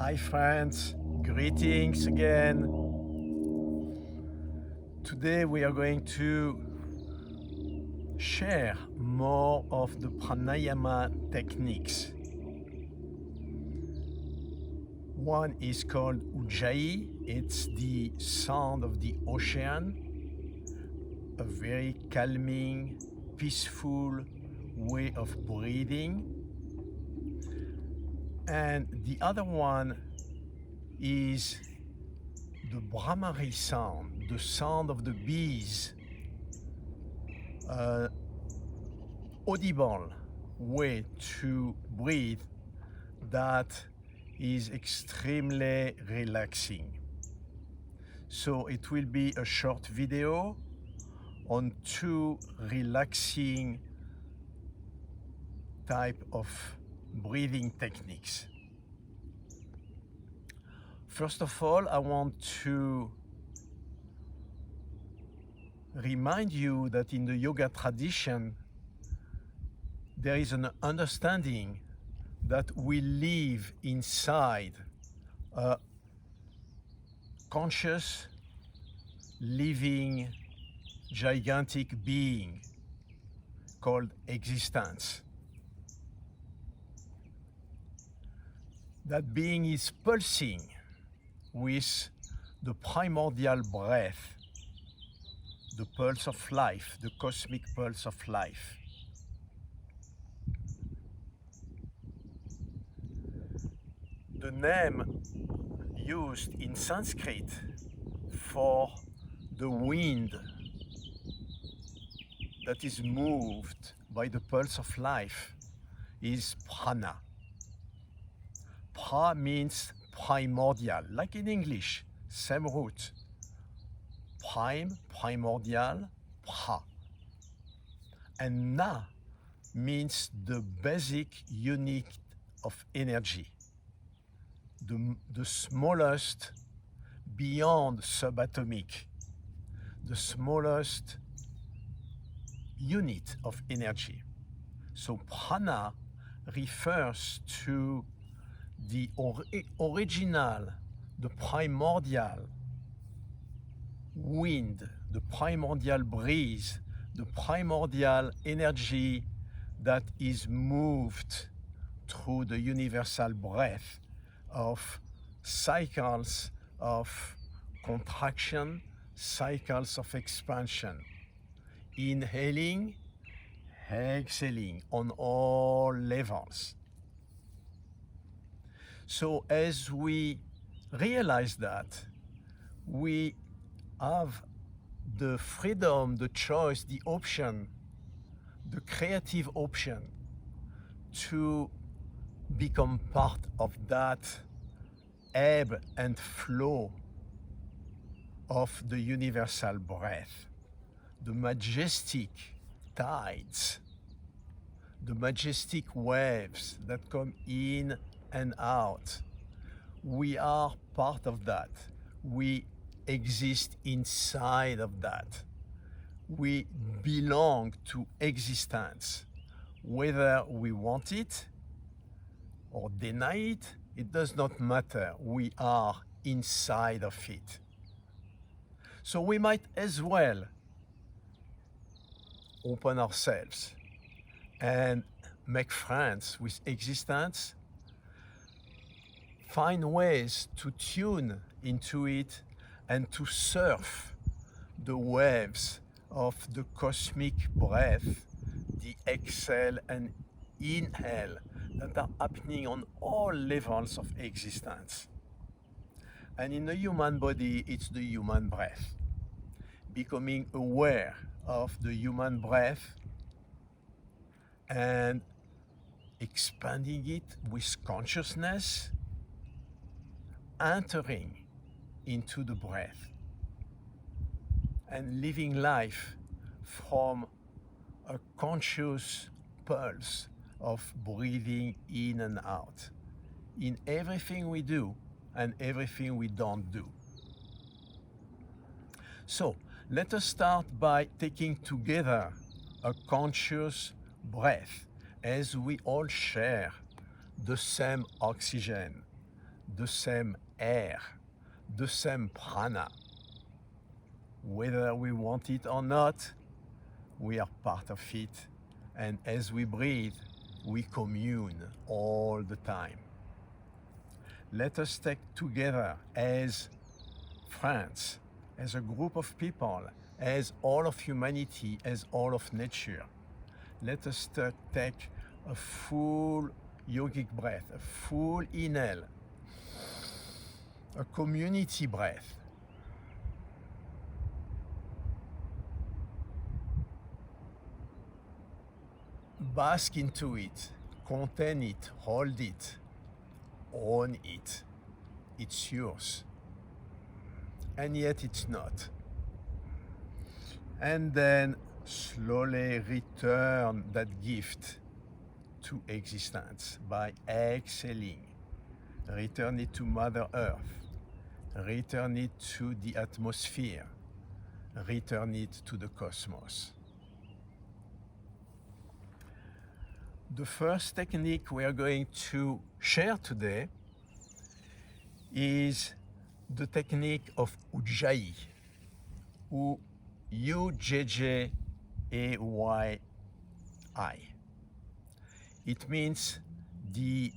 Hi friends, greetings again. Today we are going to share more of the Pranayama techniques. One is called Ujjayi, it's the sound of the ocean, a very calming, peaceful way of breathing. And the other one is the Brahmaree sound, the sound of the bees, audible way to breathe that is extremely relaxing. So it will be a short video on two relaxing type of breathing techniques. First of all, I want to remind you that in the yoga tradition, there is an understanding that we live inside a conscious, living, gigantic being called existence. That being is pulsing with the primordial breath, the pulse of life, the cosmic pulse of life. The name used in Sanskrit for the wind that is moved by the pulse of life is prana. Pra means primordial, like in English, same root. Prime, primordial, pra. And na means the basic unit of energy, the smallest beyond subatomic, the smallest unit of energy. So prana refers to the original, the primordial wind, the primordial breeze, the primordial energy that is moved through the universal breath of cycles of contraction, cycles of expansion, inhaling, exhaling on all levels. So as we realize that, we have the freedom, the choice, the option, the creative option to become part of that ebb and flow of the universal breath, the majestic tides, the majestic waves that come in and out. We are part of that. We exist inside of that. We belong to existence. Whether we want it or deny it, it does not matter. We are inside of it. So we might as well open ourselves and make friends with existence, find ways to tune into it and to surf the waves of the cosmic breath, the exhale and inhale that are happening on all levels of existence. And in the human body, it's the human breath. Becoming aware of the human breath and expanding it with consciousness, entering into the breath and living life from a conscious pulse of breathing in and out in everything we do and everything we don't do. So let us start by taking together a conscious breath as we all share the same oxygen, the same air, the same prana. Whether we want it or not, we are part of it. And as we breathe, we commune all the time. Let us take together as friends, as a group of people, as all of humanity, as all of nature. Let us take a full yogic breath, a full inhale, a community breath. Bask into it, contain it, hold it, own it. It's yours. And yet it's not. And then slowly return that gift to existence by exhaling. Return it to Mother Earth. Return it to the atmosphere. Return it to the cosmos. The first technique we are going to share today is the technique of Ujjayi, Ujjayi. It means the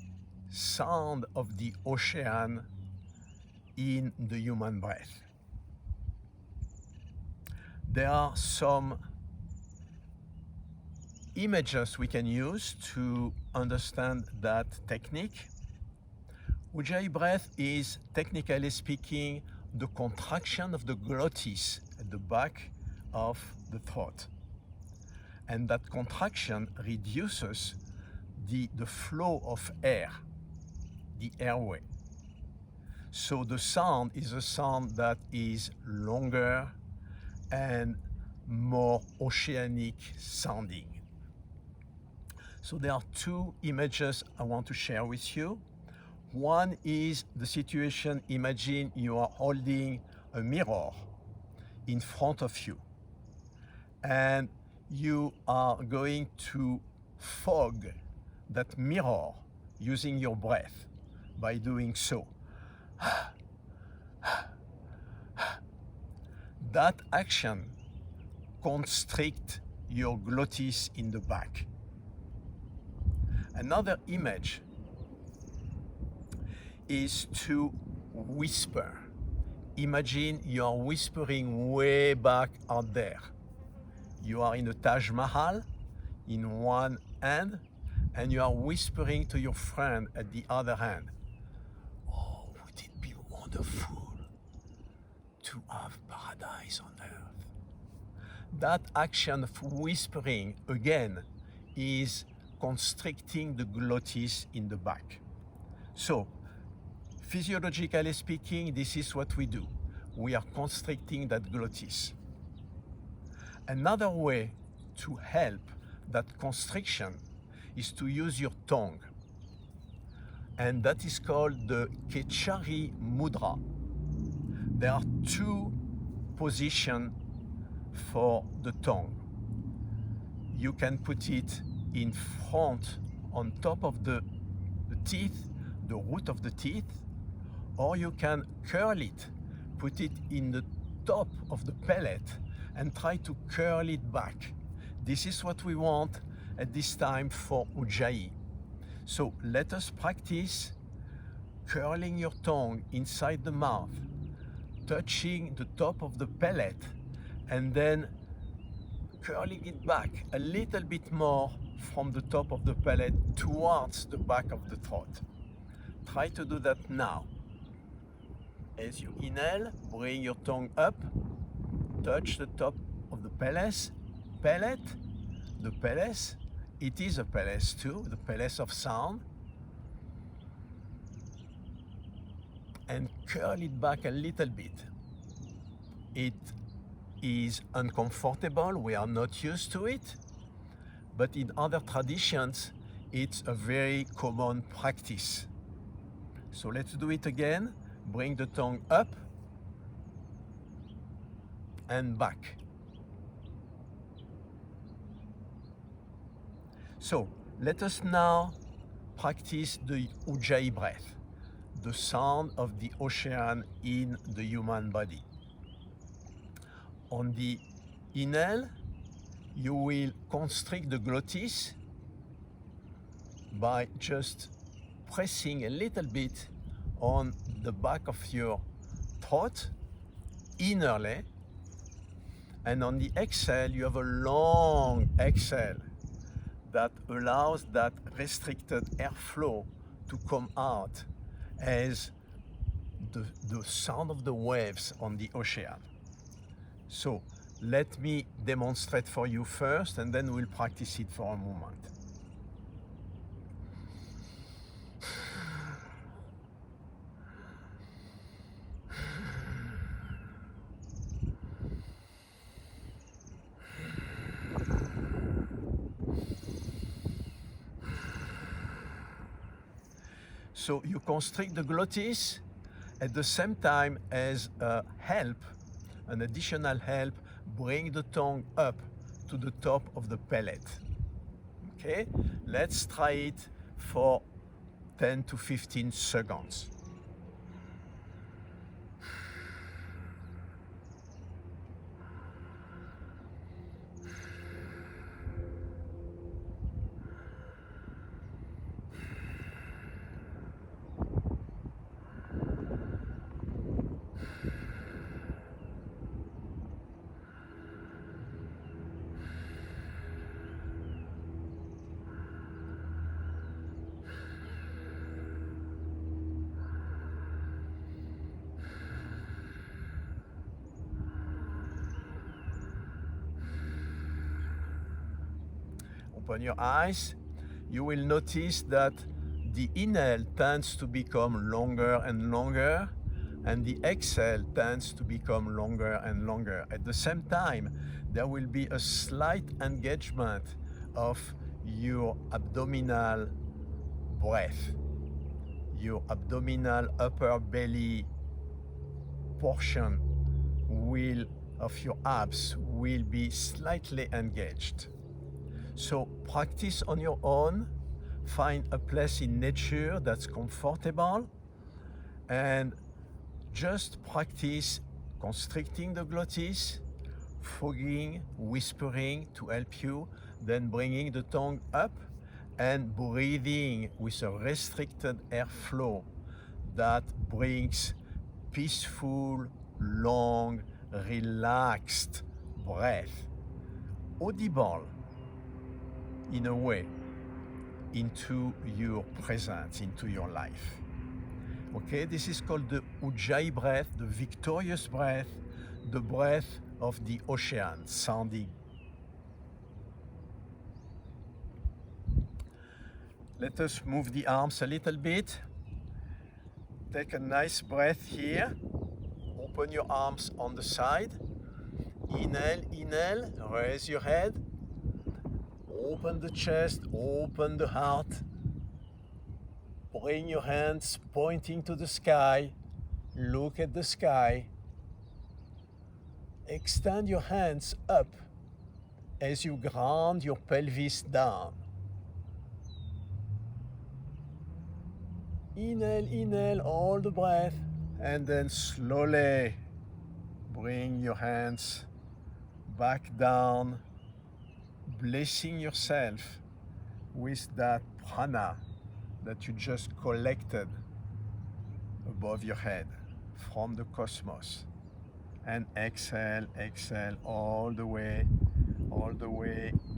sound of the ocean in the human breath. There are some images we can use to understand that technique. Ujjayi breath is, technically speaking, the contraction of the glottis at the back of the throat. And that contraction reduces the flow of air, the airway. So the sound is a sound that is longer and more oceanic sounding. So there are two images I want to share with you. One is the situation, imagine you are holding a mirror in front of you and you are going to fog that mirror using your breath by doing so. That action constricts your glottis in the back. Another image is to whisper. Imagine you are whispering way back out there. You are in a Taj Mahal in one hand, and you are whispering to your friend at the other hand. Oh, would it be wonderful to have paradise on earth? That action of whispering, again, is constricting the glottis in the back. So, physiologically speaking, this is what we do. We are constricting that glottis. Another way to help that constriction is to use your tongue. And that is called the Kechari Mudra. There are two positions for the tongue. You can put it in front, on top of the teeth, the root of the teeth, or you can curl it, put it in the top of the palate and try to curl it back. This is what we want at this time for Ujjayi. So let us practice curling your tongue inside the mouth, touching the top of the palate, and then curling it back a little bit more from the top of the palate towards the back of the throat. Try to do that now. As you inhale, bring your tongue up, touch the top of the palate, the palate. It is a palate too, the palate of sound. And curl it back a little bit. It is uncomfortable, we are not used to it, but in other traditions, it's a very common practice. So let's do it again. Bring the tongue up and back. So let us now practice the Ujjayi breath. the sound of the ocean in the human body. On the inhale, you will constrict the glottis by just pressing a little bit on the back of your throat, innerly. And on the exhale, you have a long exhale that allows that restricted airflow to come out as the sound of the waves on the ocean. So let me demonstrate for you first, and then we'll practice it for a moment. So you constrict the glottis at the same time as help, an additional help, bring the tongue up to the top of the palate. Okay, let's try it for 10 to 15 seconds. Open your eyes. You will notice that the inhale tends to become longer and longer, and the exhale tends to become longer and longer. At the same time, there will be a slight engagement of your abdominal breath. Your abdominal upper belly portion of your abs will be slightly engaged. So practice on your own, find a place in nature that's comfortable, and just practice constricting the glottis, fogging, whispering to help you, then bringing the tongue up and breathing with a restricted airflow that brings peaceful, long, relaxed breath, audible in a way, into your presence, into your life. Okay, this is called the Ujjayi breath, the victorious breath, the breath of the ocean, sounding. Let us move the arms a little bit. Take a nice breath here. Open your arms on the side. Inhale, inhale, raise your head. Open the chest, open the heart. Bring your hands pointing to the sky. Look at the sky. Extend your hands up as you ground your pelvis down. Inhale, inhale, all the breath, and then slowly bring your hands back down, blessing yourself with that prana that you just collected above your head from the cosmos. And exhale, exhale all the way,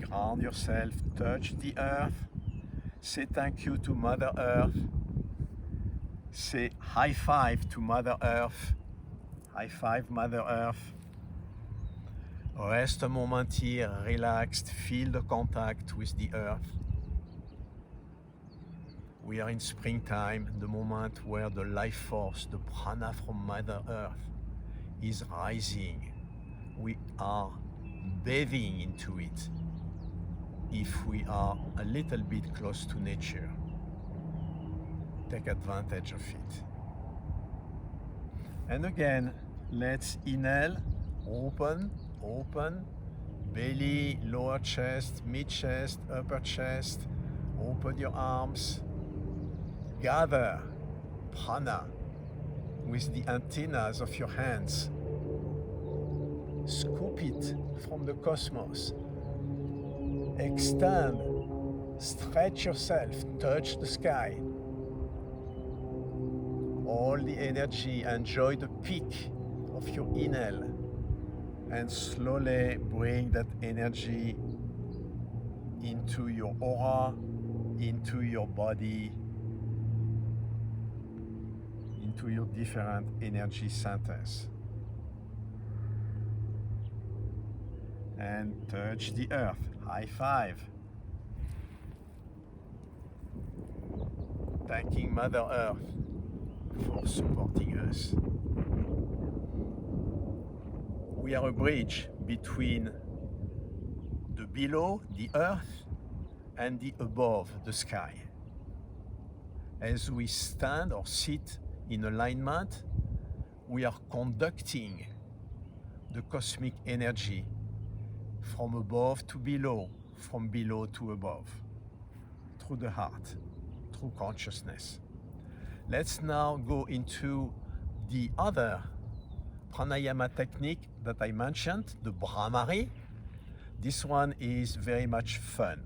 ground yourself, touch the earth, say thank you to Mother Earth, say high five to Mother Earth, high five Mother Earth. Rest a moment here, relaxed, feel the contact with the earth. We are in springtime, the moment where the life force, the prana from Mother Earth, is rising. We are bathing into it if we are a little bit close to nature. Take advantage of it. And again, let's inhale, open, belly, lower chest, mid chest, upper chest. Open your arms. Gather prana with the antennas of your hands. Scoop it from the cosmos. Extend, stretch yourself, touch the sky. All the energy, enjoy the peak of your inhale, and slowly bring that energy into your aura, into your body, into your different energy centers. And touch the earth. High five. Thanking Mother Earth for supporting us. We are a bridge between the below, the earth, and the above, the sky. As we stand or sit in alignment, we are conducting the cosmic energy from above to below, from below to above, through the heart, through consciousness. Let's now go into the other pranayama technique that I mentioned, the Brahmaree. This one is very much fun.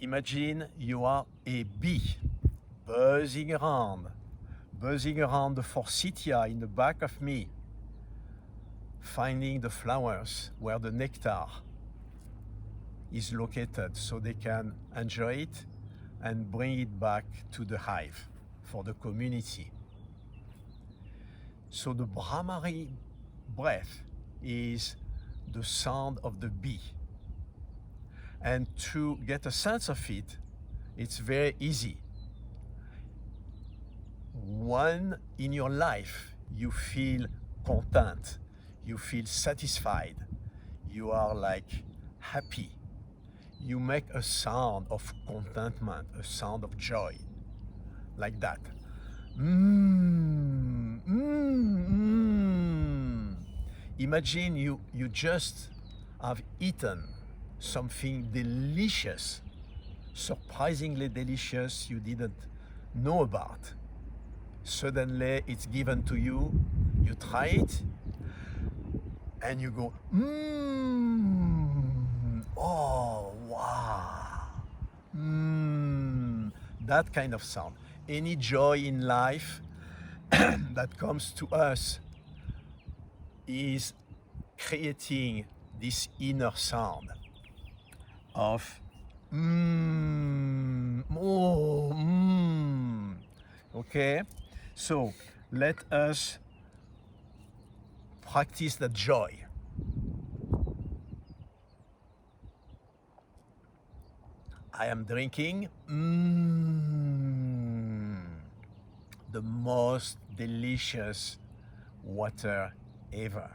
Imagine you are a bee buzzing around the forsythia in the back of me, finding the flowers where the nectar is located so they can enjoy it and bring it back to the hive for the community. So the Brahmaree breath is the sound of the bee. And to get a sense of it, it's very easy. When in your life you feel content, you feel satisfied, you are like happy, you make a sound of contentment, a sound of joy, like that. Imagine you just have eaten something delicious, surprisingly delicious you didn't know about. Suddenly it's given to you, you try it, and you go, oh, wow. That kind of sound. Any joy in life that comes to us is creating this inner sound of okay? So let us practice the joy. I am drinking the most delicious water ever,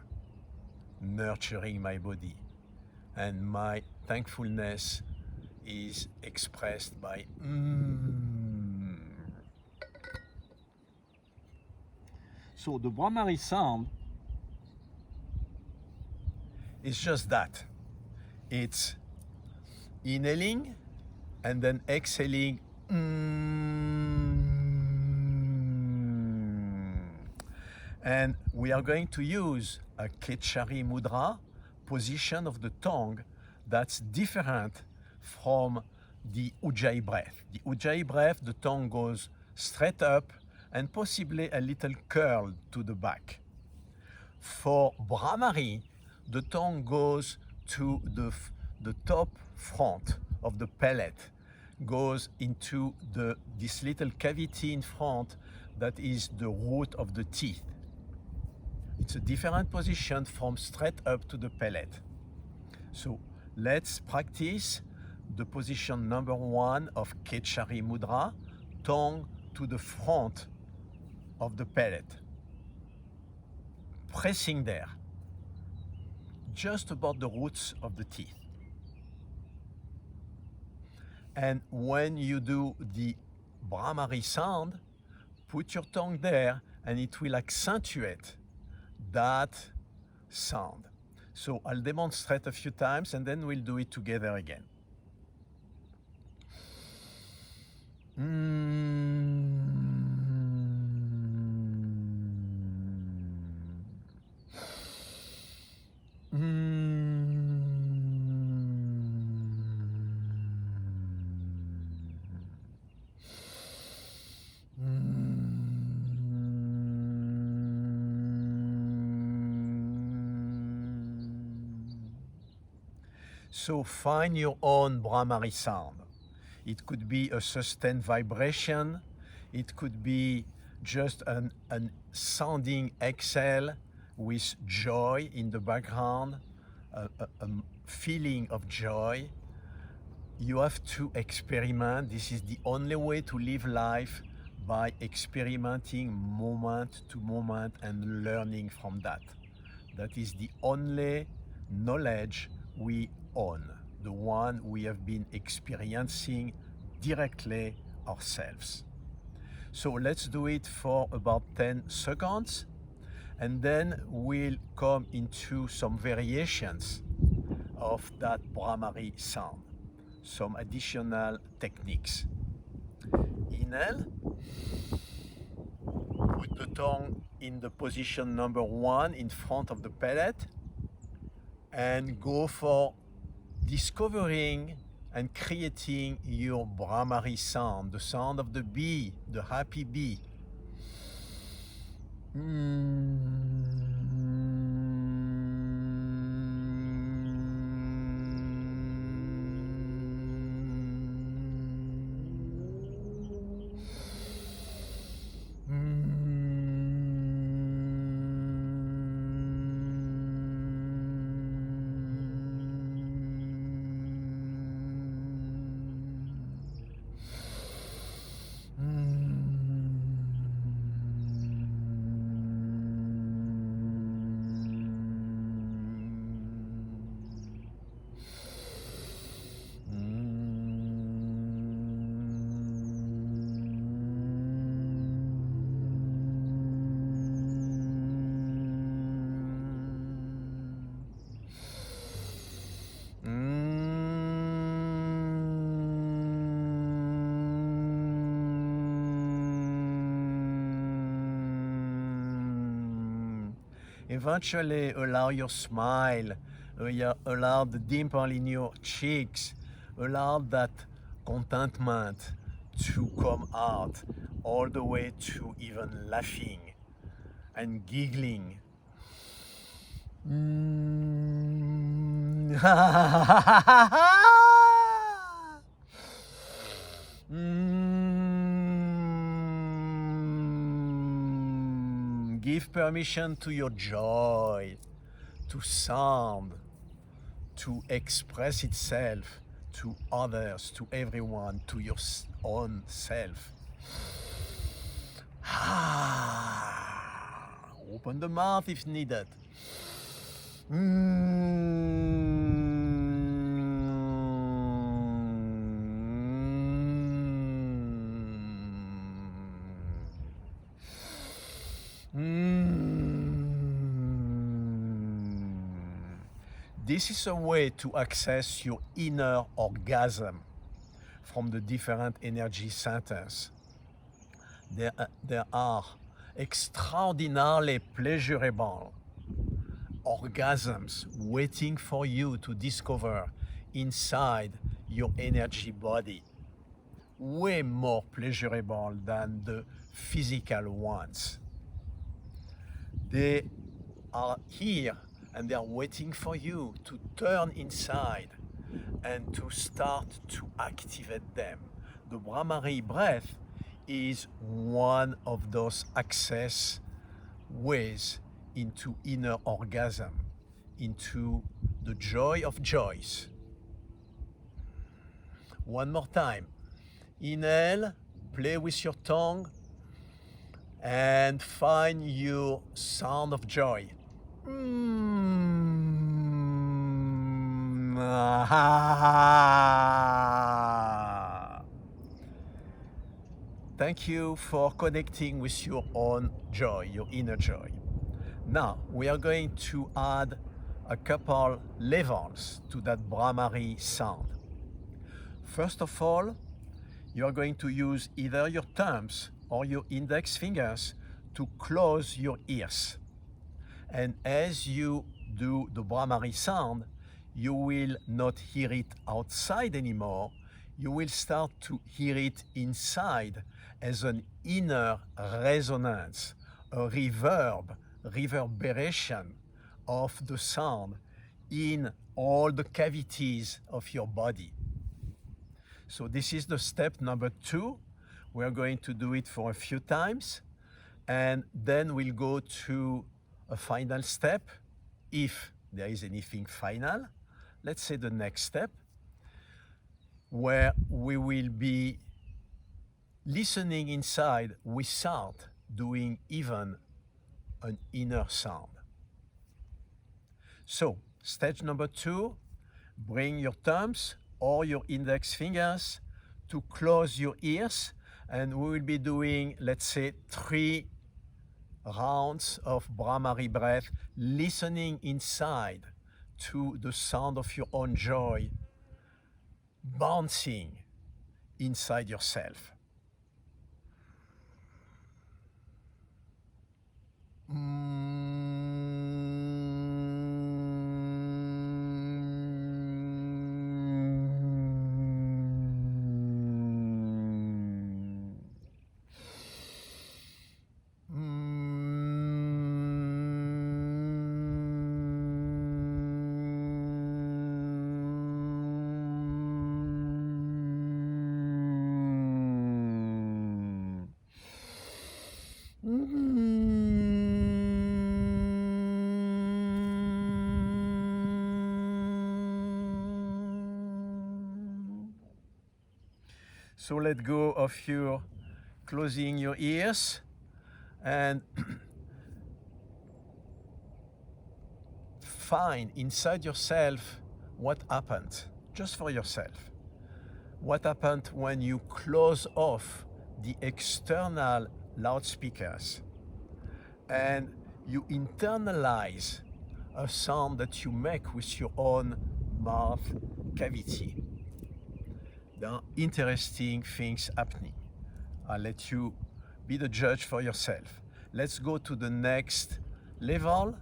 nurturing my body, and my thankfulness is expressed by So the Brahmaree sound is just that. It's inhaling and then exhaling. And we are going to use a Kechari mudra, position of the tongue, that's different from the Ujjayi breath. The Ujjayi breath, the tongue goes straight up and possibly a little curled to the back. For Brahmaree, the tongue goes to the top front of the palate, goes into this little cavity in front that is the root of the teeth. It's a different position from straight up to the palate. So let's practice the position number 1 of Kechari mudra, tongue to the front of the palate, pressing there, just about the roots of the teeth. And when you do the Brahmaree sound, put your tongue there and it will accentuate that sound. So I'll demonstrate a few times and then we'll do it together again. So find your own Brahmaree sound. It could be a sustained vibration. It could be just an sounding exhale with joy in the background, a feeling of joy. You have to experiment. This is the only way to live life, by experimenting moment to moment and learning from that. That is the only knowledge we own, the one we have been experiencing directly ourselves. So let's do it for about 10 seconds, and then we'll come into some variations of that Brahmaree sound, some additional techniques. Inhale, put the tongue in the position number 1 in front of the palate, and go for discovering and creating your Brahmaree sound, the sound of the bee, the happy bee. Eventually, allow your smile, allow the dimple in your cheeks, allow that contentment to come out, all the way to even laughing and giggling. Give permission to your joy to sound, to express itself to others, to everyone, to your own self. Open the mouth if needed. This is a way to access your inner orgasm from the different energy centers. There are extraordinarily pleasurable orgasms waiting for you to discover inside your energy body, way more pleasurable than the physical ones. They are here and they are waiting for you to turn inside and to start to activate them. The Brahmaree Breath is one of those access ways into inner orgasm, into the joy of joys. One more time. Inhale, play with your tongue, and find your sound of joy. Thank you for connecting with your own joy, your inner joy. Now, we are going to add a couple levels to that Brahmaree sound. First of all, you are going to use either your thumbs or your index fingers to close your ears. And as you do the Brahmaree sound, you will not hear it outside anymore. You will start to hear it inside as an inner resonance, a reverberation of the sound in all the cavities of your body. So this is the step number 2. We're going to do it for a few times, and then we'll go to a final step, if there is anything final. Let's say the next step, where we will be listening inside without doing even an inner sound. So, stage number 2, bring your thumbs or your index fingers to close your ears, and we will be doing, let's say, 3 rounds of Brahmaree breath, listening inside to the sound of your own joy bouncing inside yourself. So let go of your closing your ears and find inside yourself what happened, just for yourself. What happened when you close off the external loudspeakers and you internalize a sound that you make with your own mouth cavity. There are interesting things happening. I'll let you be the judge for yourself. Let's go to the next level,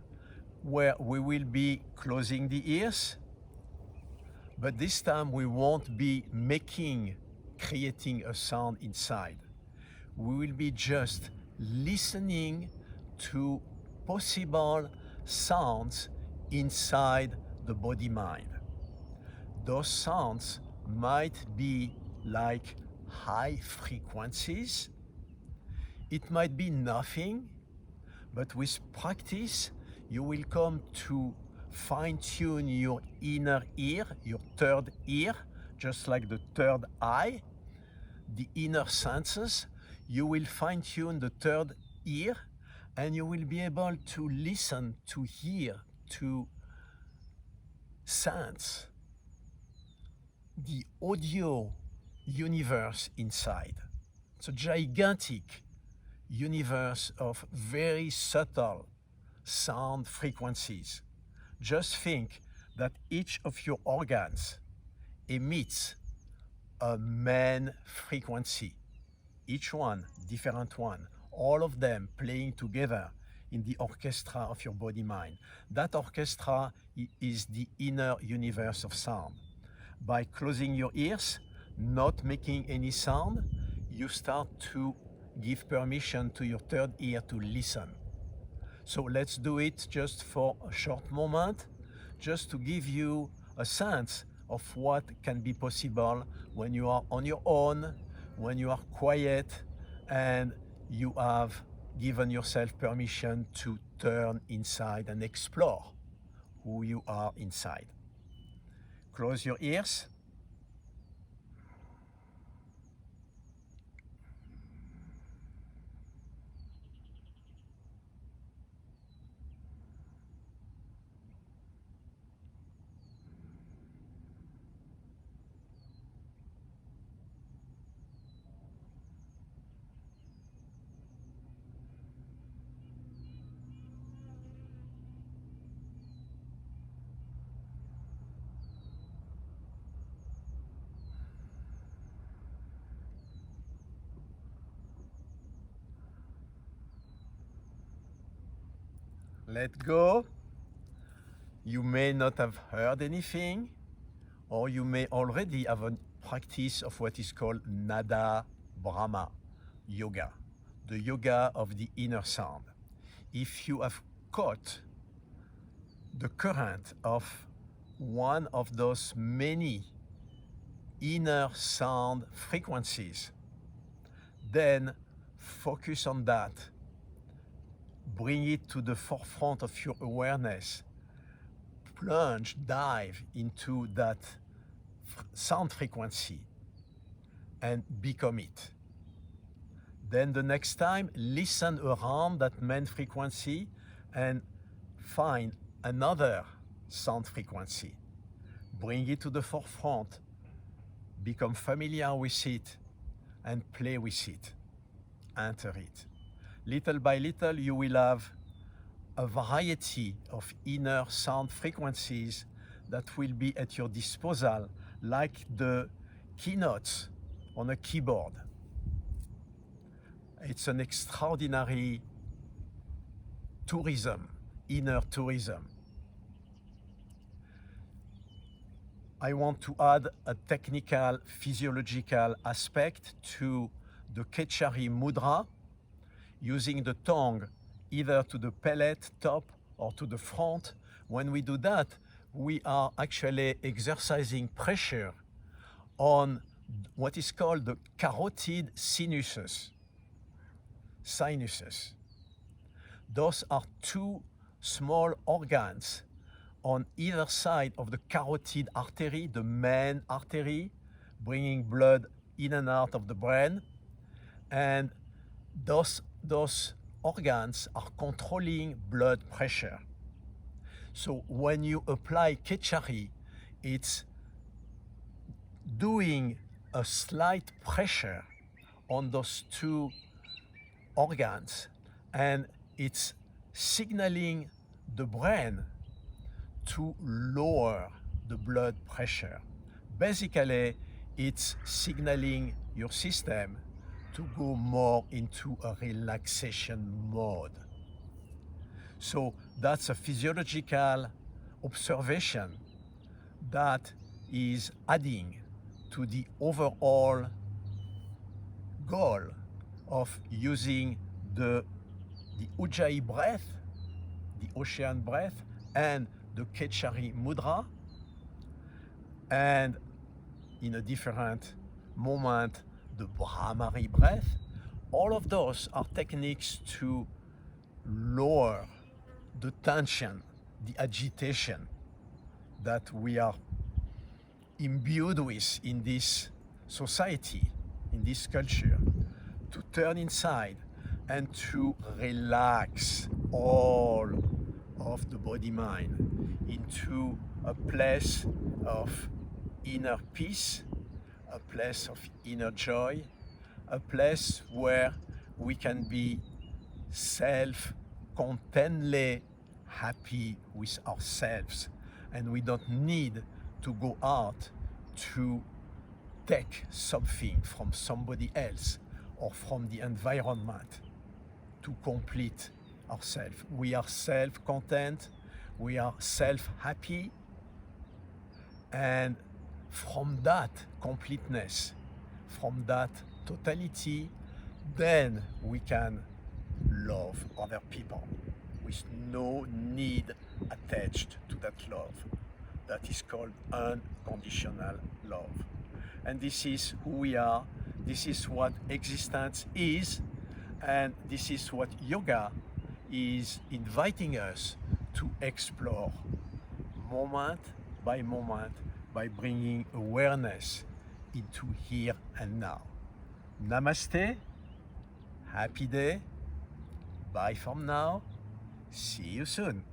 where we will be closing the ears, but this time we won't be creating a sound inside. We will be just listening to possible sounds inside the body-mind. Those sounds might be like high frequencies. It might be nothing, but with practice, you will come to fine-tune your inner ear, your third ear, just like the third eye, the inner senses. You will fine-tune the third ear, and you will be able to listen, to hear, to sense the audio universe inside. It's a gigantic universe of very subtle sound frequencies. Just think that each of your organs emits a main frequency, each one different one, all of them playing together in the orchestra of your body-mind. That orchestra is the inner universe of sound. By closing your ears, not making any sound, you start to give permission to your third ear to listen. So let's do it just for a short moment, just to give you a sense of what can be possible when you are on your own, when you are quiet, and you have given yourself permission to turn inside and explore who you are inside. Close your ears. Let go. You may not have heard anything, or you may already have a practice of what is called Nada Brahma yoga, the yoga of the inner sound. If you have caught the current of one of those many inner sound frequencies, then focus on that. Bring it to the forefront of your awareness. Plunge, dive into that sound frequency and become it. Then the next time, listen around that main frequency and find another sound frequency. Bring it to the forefront, become familiar with it, and play with it. Enter it. Little by little, you will have a variety of inner sound frequencies that will be at your disposal, like the keynotes on a keyboard. It's an extraordinary tourism, inner tourism. I want to add a technical, physiological aspect to the Kechari mudra, using the tongue either to the palate top or to the front. When we do that, we are actually exercising pressure on what is called the carotid sinuses. Those are two small organs on either side of the carotid artery, the main artery, bringing blood in and out of the brain. And those organs are controlling blood pressure. So when you apply Kechari, it's doing a slight pressure on those two organs, and it's signaling the brain to lower the blood pressure. Basically, it's signaling your system to go more into a relaxation mode. So that's a physiological observation that is adding to the overall goal of using the Ujjayi breath, the ocean breath, and the Kechari mudra, and in a different moment, the Brahmaree breath. All of those are techniques to lower the tension, the agitation that we are imbued with in this society, in this culture, to turn inside and to relax all of the body-mind into a place of inner peace, a place of inner joy, a place where we can be self-contently happy with ourselves, and we don't need to go out to take something from somebody else or from the environment to complete ourselves. We are self-content, we are self-happy, and from that completeness, from that totality, then we can love other people with no need attached to that love. That is called unconditional love. And this is who we are, this is what existence is, and this is what yoga is inviting us to explore moment by moment by bringing awareness into here and now. Namaste, happy day, bye from now, see you soon.